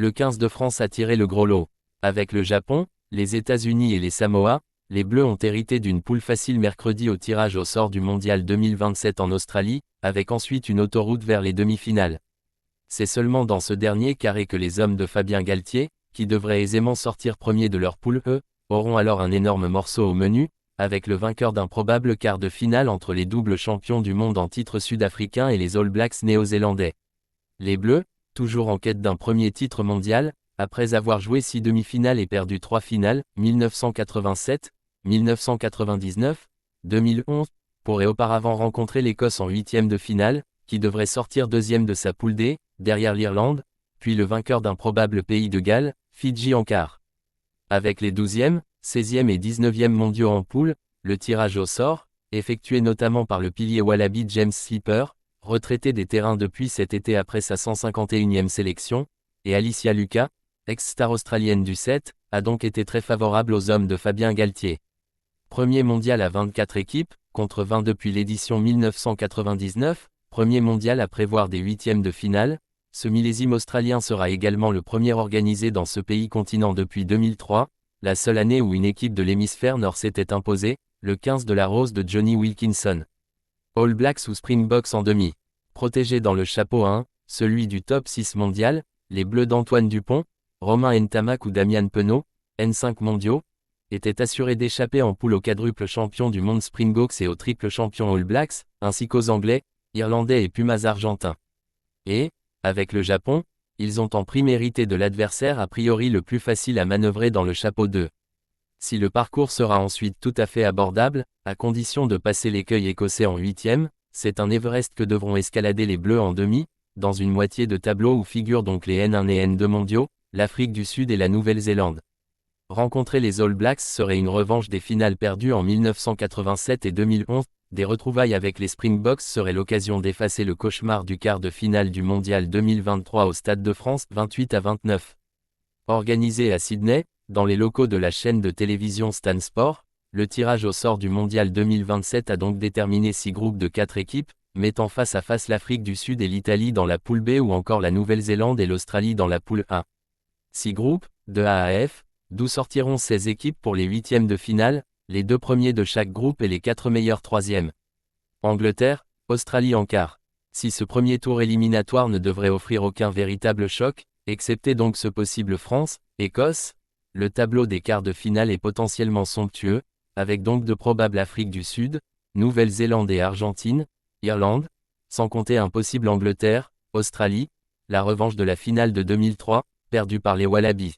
Le 15 de France a tiré le gros lot. Avec le Japon, les États-Unis et les Samoa, les Bleus ont hérité d'une poule facile mercredi au tirage au sort du Mondial 2027 en Australie, avec ensuite une autoroute vers les demi-finales. C'est seulement dans ce dernier carré que les hommes de Fabien Galtier, qui devraient aisément sortir premiers de leur poule E, auront alors un énorme morceau au menu, avec le vainqueur d'un probable quart de finale entre les doubles champions du monde en titre sud-africain et les All Blacks néo-zélandais. Les Bleus, toujours en quête d'un premier titre mondial, après avoir joué 6 demi-finales et perdu 3 finales, 1987, 1999, 2011, pourrait auparavant rencontrer l'Écosse en huitième de finale, qui devrait sortir deuxième de sa poule D, derrière l'Irlande, puis le vainqueur d'un probable pays de Galles, Fidji en quart. Avec les 12e, 16e et 19e mondiaux en poule, le tirage au sort, effectué notamment par le pilier wallaby James Slipper, retraité des terrains depuis cet été après sa 151e sélection, et Alicia Lucas, ex-star australienne du 7, a donc été très favorable aux hommes de Fabien Galtier. Premier mondial à 24 équipes, contre 20 depuis l'édition 1999, premier mondial à prévoir des huitièmes de finale, ce millésime australien sera également le premier organisé dans ce pays continent depuis 2003, la seule année où une équipe de l'hémisphère nord s'était imposée, le 15 de la Rose de Johnny Wilkinson. All Blacks ou Springboks en demi. Protégés dans le chapeau 1, celui du top 6 mondial, les Bleus d'Antoine Dupont, Romain Ntamak ou Damian Penaud, N5 mondiaux, étaient assurés d'échapper en poule aux quadruples champions du monde Springboks et aux triples champions All Blacks, ainsi qu'aux Anglais, Irlandais et Pumas argentins. Et, avec le Japon, ils ont en prime hérité de l'adversaire a priori le plus facile à manœuvrer dans le chapeau 2. Si le parcours sera ensuite tout à fait abordable, à condition de passer l'écueil écossais en huitième, c'est un Everest que devront escalader les Bleus en demi, dans une moitié de tableau où figurent donc les N1 et N2 mondiaux, l'Afrique du Sud et la Nouvelle-Zélande. Rencontrer les All Blacks serait une revanche des finales perdues en 1987 et 2011, des retrouvailles avec les Springboks serait l'occasion d'effacer le cauchemar du quart de finale du Mondial 2023 au Stade de France 28-29. Organisé à Sydney, dans les locaux de la chaîne de télévision Stan Sport, le tirage au sort du Mondial 2027 a donc déterminé 6 groupes de 4 équipes, mettant face à face l'Afrique du Sud et l'Italie dans la poule B ou encore la Nouvelle-Zélande et l'Australie dans la poule A. 6 groupes, de A à F, d'où sortiront 16 équipes pour les huitièmes de finale, les 2 premiers de chaque groupe et les 4 meilleurs troisièmes. Angleterre, Australie en quart. Si ce premier tour éliminatoire ne devrait offrir aucun véritable choc, excepté donc ce possible France, Écosse, le tableau des quarts de finale est potentiellement somptueux, avec donc de probables Afrique du Sud, Nouvelle-Zélande et Argentine, Irlande, sans compter un possible Angleterre, Australie, la revanche de la finale de 2003, perdue par les Wallabies.